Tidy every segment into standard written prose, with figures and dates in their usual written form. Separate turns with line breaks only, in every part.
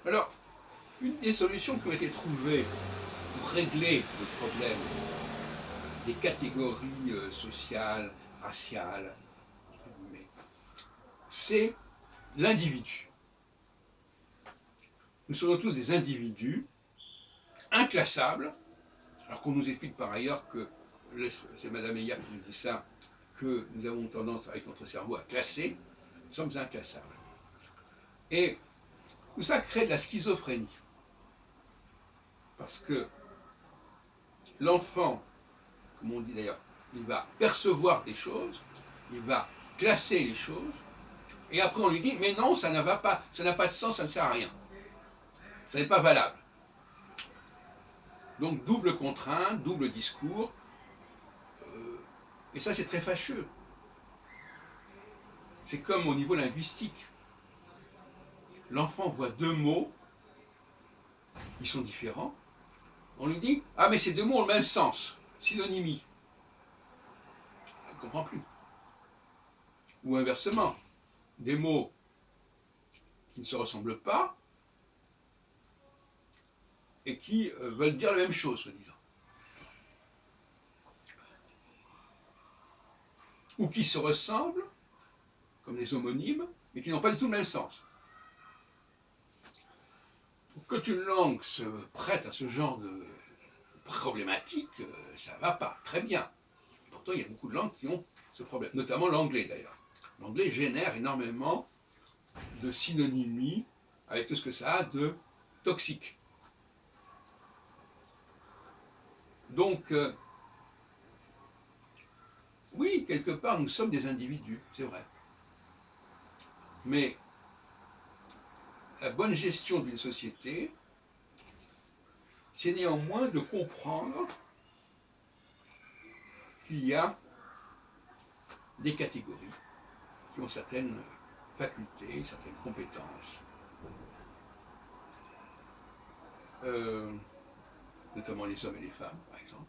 Alors, une des solutions qui ont été trouvées pour régler le problème des catégories sociales, raciales, entre guillemets, c'est l'individu. Nous sommes tous des individus inclassables, alors qu'on nous explique par ailleurs que, c'est Madame Meyer qui nous dit ça, que nous avons tendance avec notre cerveau à classer, nous sommes inclassables. Et tout ça crée de la schizophrénie. Parce que l'enfant, comme on dit d'ailleurs, il va percevoir des choses, il va classer les choses, et après on lui dit, mais non, ça n'a pas de sens, ça ne sert à rien. Ça n'est pas valable. Donc double contrainte, double discours, et ça c'est très fâcheux. C'est comme au niveau linguistique. L'enfant voit deux mots qui sont différents, on lui dit, ah mais ces deux mots ont le même sens, synonymie. Il ne comprend plus. Ou inversement, des mots qui ne se ressemblent pas et qui veulent dire la même chose, soi-disant. Ou qui se ressemblent, comme des homonymes, mais qui n'ont pas du tout le même sens. Quand une langue se prête à ce genre de problématique, ça ne va pas très bien. Pourtant, il y a beaucoup de langues qui ont ce problème, notamment l'anglais d'ailleurs. L'anglais génère énormément de synonymie avec tout ce que ça a de toxique. Donc, oui, quelque part, nous sommes des individus, c'est vrai. Mais la bonne gestion d'une société, c'est néanmoins de comprendre qu'il y a des catégories qui ont certaines facultés, certaines compétences, notamment les hommes et les femmes, par exemple,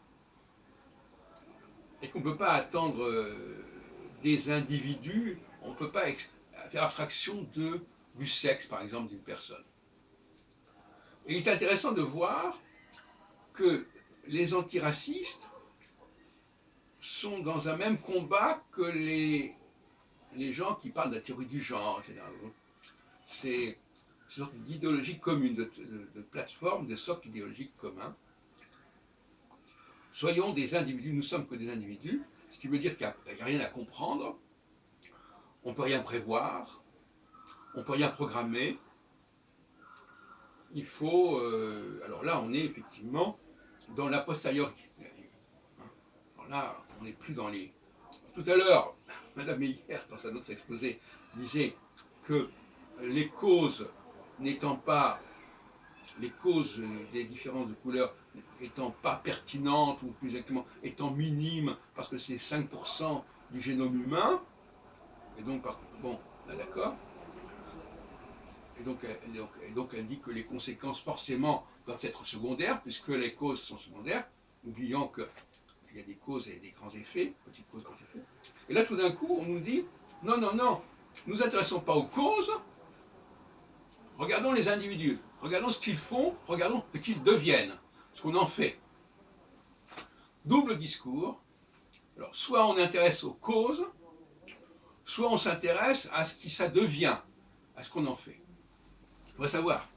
et qu'on ne peut pas attendre des individus, on ne peut pas faire abstraction du sexe, par exemple, d'une personne. Et il est intéressant de voir que les antiracistes sont dans un même combat que les gens qui parlent de la théorie du genre, etc. C'est une sorte d'idéologie commune, de plateforme, de socle idéologique commun. Soyons des individus, nous sommes que des individus, ce qui veut dire qu'il n'y a rien à comprendre, on ne peut rien prévoir, on ne peut rien programmer. Il faut. Alors là, on est effectivement dans la posteriori. Alors là, on n'est plus dans les. Tout à l'heure, Madame Meyer, dans un autre exposé, disait que les causes n'étant pas. Les causes des différences de couleur étant pas pertinentes, ou plus exactement étant minimes, parce que c'est 5% du génome humain, et donc, bon, là d'accord. Et donc elle dit que les conséquences forcément doivent être secondaires, puisque les causes sont secondaires, oubliant qu'il y a des causes et des grands effets, petites causes, grands effets. Et là tout d'un coup on nous dit, non, non, non, nous ne nous intéressons pas aux causes, regardons les individus, regardons ce qu'ils font, regardons ce qu'ils deviennent, ce qu'on en fait. Double discours. Alors, soit on s'intéresse aux causes, soit on s'intéresse à ce qui ça devient, à ce qu'on en fait. Il faut savoir